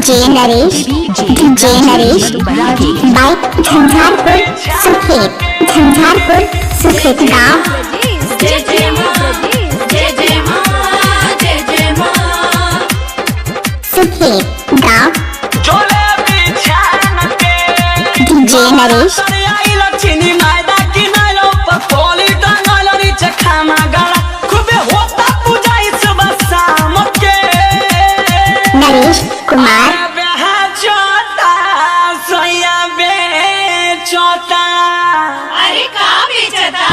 DJ Naresh bike Jhanjharpur Sukhet गाँव। जय जय मां जय जय मां जय जय मां सुखेत गाँव। जोले बिछान के डीजे नरेश आई लक्ष्मी मायदा की नालो पतोली डांगल नीचे खामा गला खूबे होता पूजा इस शाम के नरेश कुमार। चौथा सोया बेचौता अरे का बेचता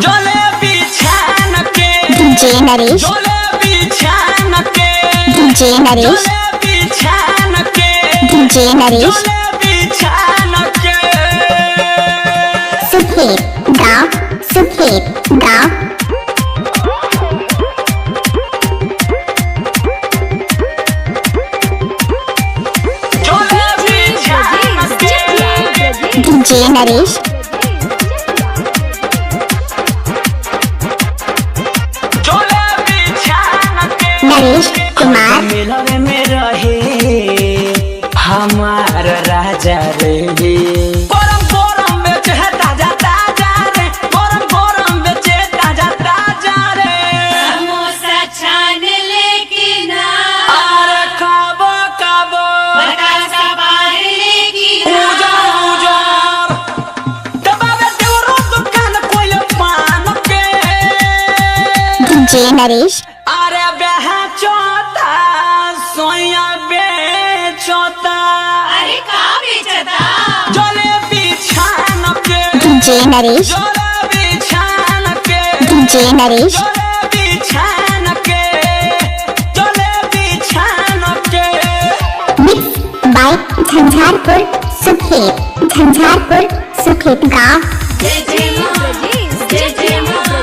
जोले बिछान के डीजे नरेश जोले बिछान के डीजे नरेश जोले बिछान के डीजे नरेश जोले बिछान के सुखेत गाँव। जोले बिछान के डीजे नरेश जोले बिछान के नरेश कुमार। मिलर में रहे हमार राजा रे गरम गरम बेचे है ताजा ताजा रे गरम गरम बेचे ताजा ताजा रे समोसा छान लेकिन अरे खाबो खाबो बतासा बाहर लेकिन उजार उजार दबावे देवरो दुकान कोई पान के डीजे नरेश अरे बेहा चौथा सोया बेचौता अरे का बेचता जोले बिछान के डीजे नरेश जोले बिछान के डीजे नरेश जोले बिछान के जोले बिछान के मिक्स बाइक झंझारपुर सुखेत गाँव। जय जय मां जय जय मां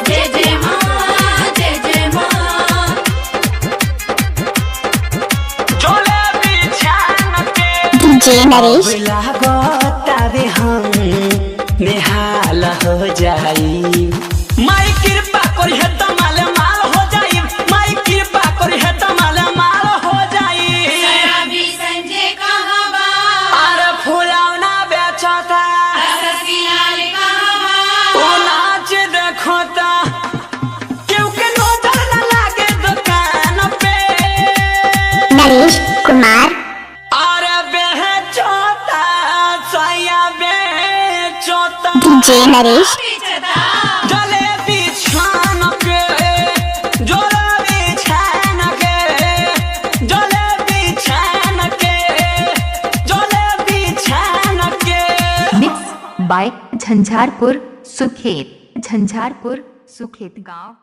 जय जय मां जय जय मां जोले बिछान के डीजे नरेश लागो तारे हम निहाल हो जाई माई कृपा करी है तो माले माल हो जाई माई कृपा करी है तो माले माल हो जाई शराबी संजय कहां बा अरे फुलौना बेचता ससियाल कहां बा ओ नाच देखता क्योंकि नजर न लागे दुकान पे नरेश कुमार। अरे बेचता सैया बेचता डीजे नरेश बेचता जोले बिछान के जोले बिछान के जोले बिछान के जोले बिछान के मिक्स बाय झंझारपुर सुखेत गांव।